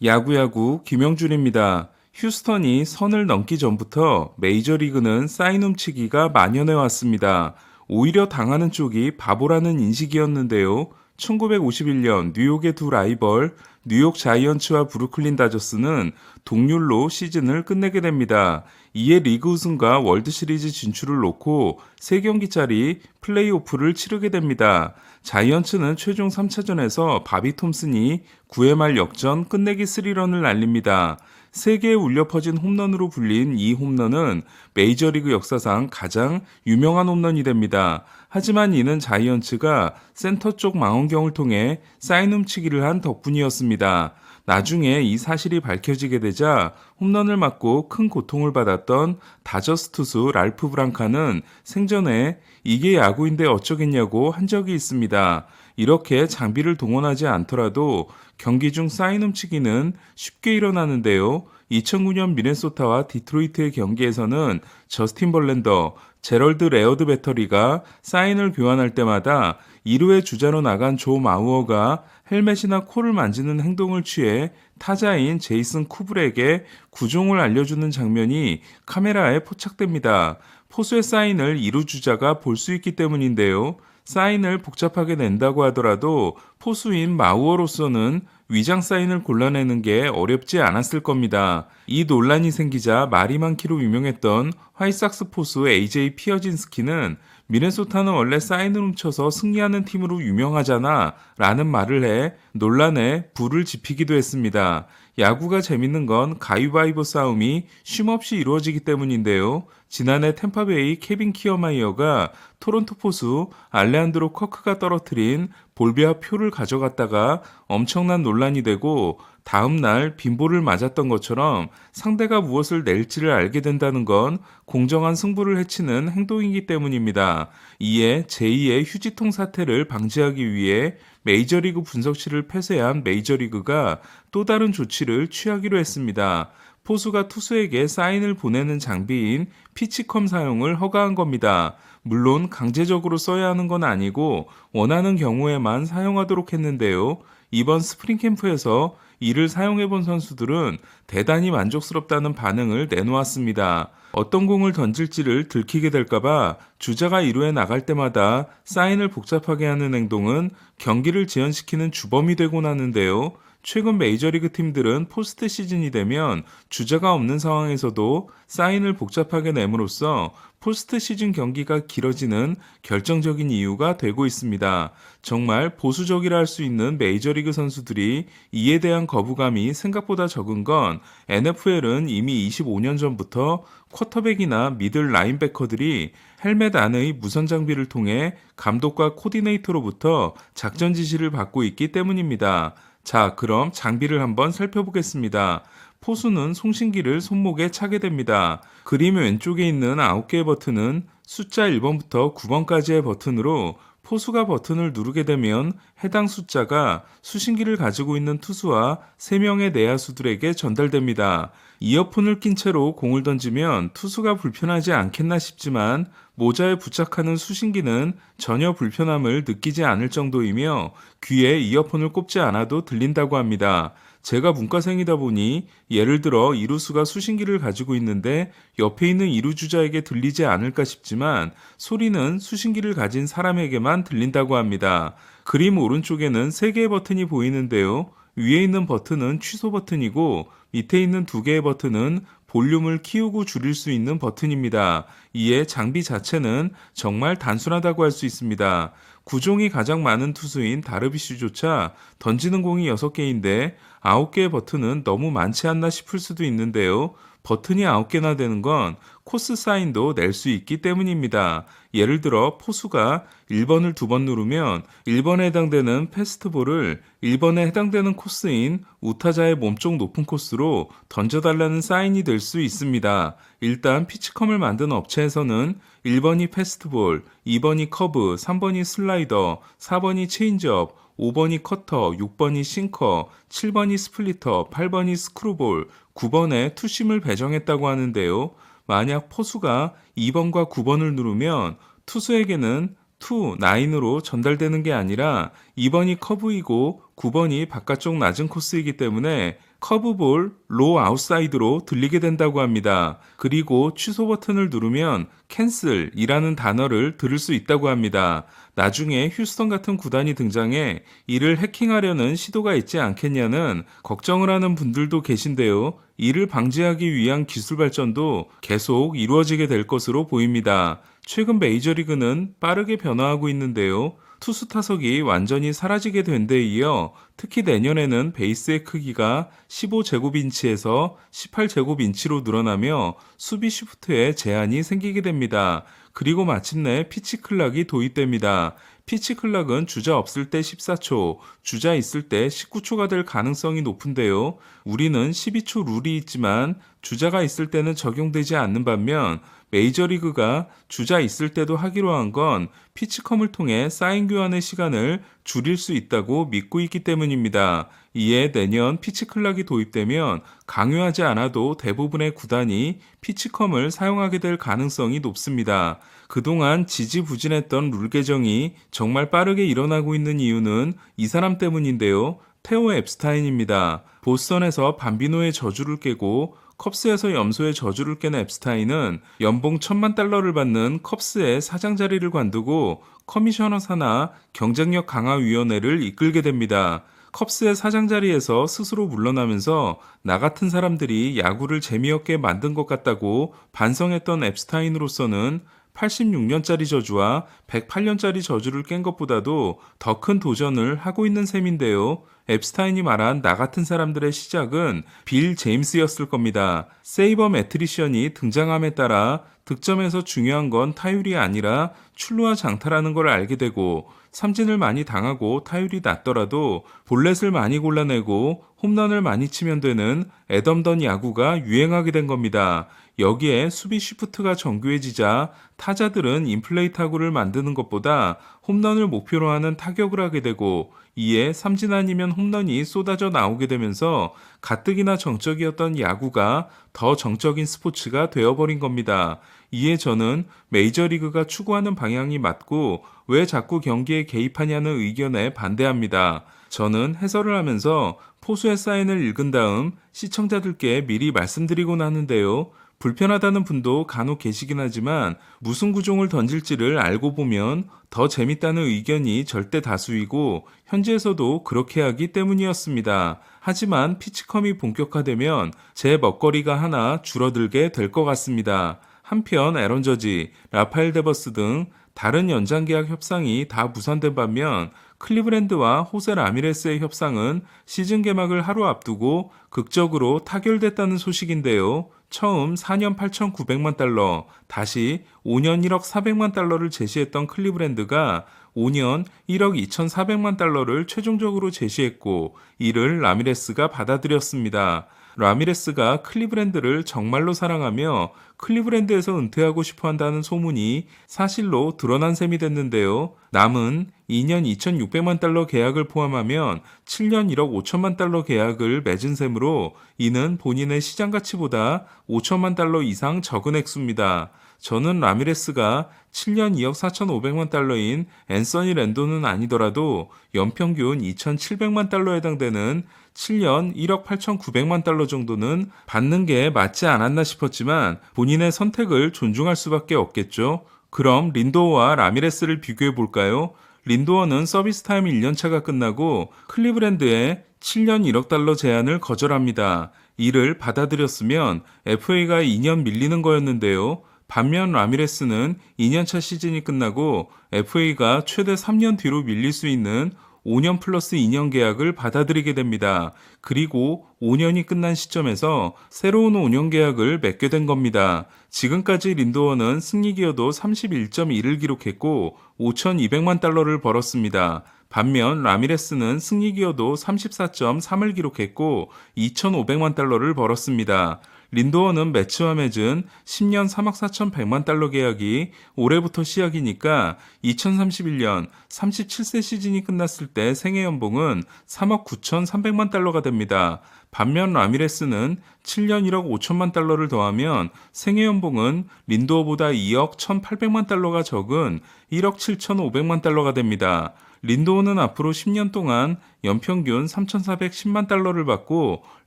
야구야구 김영준입니다. 휴스턴이 선을 넘기 전부터 메이저리그는 사인 훔치기가 만연해 왔습니다. 오히려 당하는 쪽이 바보라는 인식이었는데요. 1951년 뉴욕의 두 라이벌 뉴욕 자이언츠와 브루클린 다저스는 동률로 시즌을 끝내게 됩니다. 이에 리그 우승과 월드시리즈 진출을 놓고 3경기짜리 플레이오프를 치르게 됩니다. 자이언츠는 최종 3차전에서 바비 톰슨이 9회 말 역전 끝내기 3런을 날립니다. 세계에 울려 퍼진 홈런으로 불린 이 홈런은 메이저리그 역사상 가장 유명한 홈런이 됩니다. 하지만 이는 자이언츠가 센터 쪽 망원경을 통해 사인 훔치기를 한 덕분이었습니다. 나중에 이 사실이 밝혀지게 되자 홈런을 맞고 큰 고통을 받았던 다저스 투수 랄프 브랑카는 생전에 이게 야구인데 어쩌겠냐고 한 적이 있습니다. 이렇게 장비를 동원하지 않더라도 경기 중 사인 훔치기는 쉽게 일어나는데요. 2009년 미네소타와 디트로이트의 경기에서는 저스틴 벌랜더, 제럴드 레어드 배터리가 사인을 교환할 때마다 2루의 주자로 나간 조 마우어가 헬멧이나 코를 만지는 행동을 취해 타자인 제이슨 쿠블에게 구종을 알려주는 장면이 카메라에 포착됩니다. 포수의 사인을 2루 주자가 볼 수 있기 때문인데요. 사인을 복잡하게 낸다고 하더라도 포수인 마우어로서는 위장 사인을 골라내는 게 어렵지 않았을 겁니다. 이 논란이 생기자 말이 많기로 유명했던 화이삭스 포수 AJ 피어진스키는 미네소타는 원래 사인을 훔쳐서 승리하는 팀으로 유명하잖아 라는 말을 해 논란에 불을 지피기도 했습니다. 야구가 재밌는 건 가위바위보 싸움이 쉼없이 이루어지기 때문인데요. 지난해 템파베이 케빈 키어마이어가 토론토 포수 알레한드로 커크가 떨어뜨린 볼베아 표를 가져갔다가 엄청난 논란이 되고 다음 날 빈볼을 맞았던 것처럼 상대가 무엇을 낼지를 알게 된다는 건 공정한 승부를 해치는 행동이기 때문입니다. 이에 제2의 휴지통 사태를 방지하기 위해 메이저리그 분석실을 폐쇄한 메이저리그가 또 다른 조치를 취하기로 했습니다. 포수가 투수에게 사인을 보내는 장비인 피치컴 사용을 허가한 겁니다. 물론 강제적으로 써야 하는 건 아니고 원하는 경우에만 사용하도록 했는데요. 이번 스프링 캠프에서 이를 사용해본 선수들은 대단히 만족스럽다는 반응을 내놓았습니다. 어떤 공을 던질지를 들키게 될까봐 주자가 2루에 나갈 때마다 사인을 복잡하게 하는 행동은 경기를 지연시키는 주범이 되곤 하는데요. 최근 메이저리그 팀들은 포스트 시즌이 되면 주자가 없는 상황에서도 사인을 복잡하게 내므로써 포스트 시즌 경기가 길어지는 결정적인 이유가 되고 있습니다. 정말 보수적이라 할 수 있는 메이저리그 선수들이 이에 대한 거부감이 생각보다 적은 건 NFL은 이미 25년 전부터 쿼터백이나 미들 라인베커들이 헬멧 안의 무선 장비를 통해 감독과 코디네이터로부터 작전 지시를 받고 있기 때문입니다. 자, 그럼 장비를 한번 살펴보겠습니다. 포수는 송신기를 손목에 차게 됩니다. 그림 왼쪽에 있는 9개의 버튼은 숫자 1번부터 9번까지의 버튼으로 포수가 버튼을 누르게 되면 해당 숫자가 수신기를 가지고 있는 투수와 3명의 내야수들에게 전달됩니다. 이어폰을 낀 채로 공을 던지면 투수가 불편하지 않겠나 싶지만 모자에 부착하는 수신기는 전혀 불편함을 느끼지 않을 정도이며 귀에 이어폰을 꼽지 않아도 들린다고 합니다. 제가 문과생이다 보니 예를 들어 이루수가 수신기를 가지고 있는데 옆에 있는 이루주자에게 들리지 않을까 싶지만 소리는 수신기를 가진 사람에게만 들린다고 합니다. 그림 오른쪽에는 3개의 버튼이 보이는데요. 위에 있는 버튼은 취소 버튼이고 밑에 있는 2개의 버튼은 볼륨을 키우고 줄일 수 있는 버튼입니다. 이에 장비 자체는 정말 단순하다고 할 수 있습니다. 구종이 가장 많은 투수인 다르비슈조차 던지는 공이 6개인데 9개의 버튼은 너무 많지 않나 싶을 수도 있는데요. 버튼이 9개나 되는 건 코스 사인도 낼 수 있기 때문입니다. 예를 들어 포수가 1번을 2번 누르면 1번에 해당되는 패스트볼을 1번에 해당되는 코스인 우타자의 몸쪽 높은 코스로 던져달라는 사인이 될 수 있습니다. 일단 피치컴을 만든 업체에서는 1번이 패스트볼, 2번이 커브, 3번이 슬라이더, 4번이 체인지업, 5번이 커터, 6번이 싱커, 7번이 스플리터, 8번이 스크루볼, 9번에 투심을 배정했다고 하는데요. 만약 포수가 2번과 9번을 누르면 투수에게는 2, 9으로 전달되는 게 아니라 2번이 커브이고 9번이 바깥쪽 낮은 코스이기 때문에 커브볼 로 아웃사이드로 들리게 된다고 합니다. 그리고 취소 버튼을 누르면 캔슬이라는 단어를 들을 수 있다고 합니다. 나중에 휴스턴 같은 구단이 등장해 이를 해킹하려는 시도가 있지 않겠냐는 걱정을 하는 분들도 계신데요. 이를 방지하기 위한 기술 발전도 계속 이루어지게 될 것으로 보입니다. 최근 메이저리그는 빠르게 변화하고 있는데요. 투수 타석이 완전히 사라지게 된 데 이어 특히 내년에는 베이스의 크기가 15제곱인치에서 18제곱인치로 늘어나며 수비 시프트에 제한이 생기게 됩니다. 그리고 마침내 피치 클락이 도입됩니다. 피치 클락은 주자 없을 때 14초, 주자 있을 때 19초가 될 가능성이 높은데요. 우리는 12초 룰이 있지만 주자가 있을 때는 적용되지 않는 반면 메이저리그가 주자 있을 때도 하기로 한 건 피치컴을 통해 사인 교환의 시간을 줄일 수 있다고 믿고 있기 때문입니다. 이에 내년 피치클락이 도입되면 강요하지 않아도 대부분의 구단이 피치컴을 사용하게 될 가능성이 높습니다. 그동안 지지부진했던 룰 개정이 정말 빠르게 일어나고 있는 이유는 이 사람 때문인데요. 테오 앱스타인입니다. 보스턴에서 밤비노의 저주를 깨고 컵스에서 염소의 저주를 깬 앱스타인은 연봉 $1,000만 받는 컵스의 사장 자리를 관두고 커미셔너 산하 경쟁력 강화 위원회를 이끌게 됩니다. 컵스의 사장 자리에서 스스로 물러나면서 나 같은 사람들이 야구를 재미없게 만든 것 같다고 반성했던 앱스타인으로서는 86년짜리 저주와 108년짜리 저주를 깬 것보다도 더 큰 도전을 하고 있는 셈인데요. 앱스타인이 말한 나 같은 사람들의 시작은 빌 제임스였을 겁니다. 세이버 매트리션이 등장함에 따라 득점에서 중요한 건 타율이 아니라 출루와 장타라는 걸 알게 되고 삼진을 많이 당하고 타율이 낮더라도 볼넷을 많이 골라내고 홈런을 많이 치면 되는 애덤던 야구가 유행하게 된 겁니다. 여기에 수비 시프트가 정교해지자 타자들은 인플레이 타구를 만드는 것보다 홈런을 목표로 하는 타격을 하게 되고 이에 삼진 아니면 홈런이 쏟아져 나오게 되면서 가뜩이나 정적이었던 야구가 더 정적인 스포츠가 되어버린 겁니다. 이에 저는 메이저리그가 추구하는 방향이 맞고 왜 자꾸 경기에 개입하냐는 의견에 반대합니다. 저는 해설을 하면서 포수의 사인을 읽은 다음 시청자들께 미리 말씀드리곤 하는데요. 불편하다는 분도 간혹 계시긴 하지만 무슨 구종을 던질지를 알고 보면 더 재밌다는 의견이 절대 다수이고 현지에서도 그렇게 하기 때문이었습니다. 하지만 피치컴이 본격화되면 제 먹거리가 하나 줄어들게 될 것 같습니다. 한편 에런 저지, 라파엘 데버스 등 다른 연장계약 협상이 다 무산된 반면 클리브랜드와 호세 라미레스의 협상은 시즌 개막을 하루 앞두고 극적으로 타결됐다는 소식인데요. 처음 4년 8,900만 달러, 다시 5년 1억 400만 달러를 제시했던 클리브랜드가 5년 1억 2,400만 달러를 최종적으로 제시했고 이를 라미레스가 받아들였습니다. 라미레스가 클리브랜드를 정말로 사랑하며 클리브랜드에서 은퇴하고 싶어 한다는 소문이 사실로 드러난 셈이 됐는데요. 남은 2년 2,600만 달러 계약을 포함하면 7년 1억 5천만 달러 계약을 맺은 셈으로 이는 본인의 시장 가치보다 5천만 달러 이상 적은 액수입니다. 저는 라미레스가 7년 2억 4,500만 달러인 앤서니 랜돈은 아니더라도 연평균 2,700만 달러에 해당되는 7년 1억 8,900만 달러 정도는 받는 게 맞지 않았나 싶었지만 본인의 선택을 존중할 수밖에 없겠죠. 그럼 린도어와 라미레스를 비교해 볼까요? 린도어는 서비스 타임 1년차가 끝나고 클리브랜드의 7년 1억 달러 제안을 거절합니다. 이를 받아들였으면 FA가 2년 밀리는 거였는데요. 반면 라미레스는 2년차 시즌이 끝나고 FA가 최대 3년 뒤로 밀릴 수 있는 5년 플러스 2년 계약을 받아들이게 됩니다. 그리고 5년이 끝난 시점에서 새로운 5년 계약을 맺게 된 겁니다. 지금까지 린도어는 승리 기여도 31.1을 기록했고 5,200만 달러를 벌었습니다. 반면 라미레스는 승리 기여도 34.3을 기록했고 2,500만 달러를 벌었습니다. 린도어는 매치와 맺은 10년 3억 4,100만 달러 계약이 올해부터 시작이니까 2031년 37세 시즌이 끝났을 때 생애 연봉은 3억 9,300만 달러가 됩니다. 반면 라미레스는 7년 1억 5천만 달러를 더하면 생애 연봉은 린도어보다 2억 1,800만 달러가 적은 1억 7,500만 달러가 됩니다. 린도어는 앞으로 10년 동안 연평균 3,410만 달러를 받고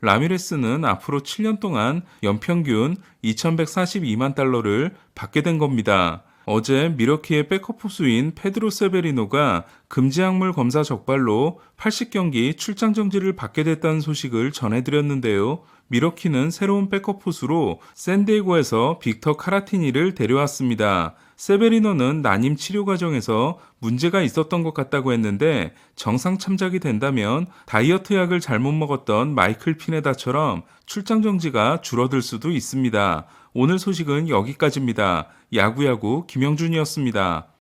라미레스는 앞으로 7년 동안 연평균 2,142만 달러를 받게 된 겁니다. 어제 미러키의 백업 포수인 페드로 세베리노가 금지약물 검사 적발로 80경기 출장 정지를 받게 됐다는 소식을 전해드렸는데요. 미러키는 새로운 백업 포수로 샌디에고에서 빅터 카라티니를 데려왔습니다. 세베리노는 난임 치료 과정에서 문제가 있었던 것 같다고 했는데 정상 참작이 된다면 다이어트 약을 잘못 먹었던 마이클 피네다처럼 출장 정지가 줄어들 수도 있습니다. 오늘 소식은 여기까지입니다. 야구야구 김영준이었습니다.